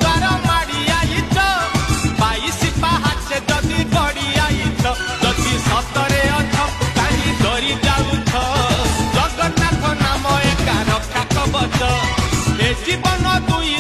द्वार माड़ी आईच 22 पाहाच जदि गड़ी आईच जदि सतरे अथ कहीं डरी जाऊथ जगन्नाथ नाम एका रक्षा कवच ए जीवन दुई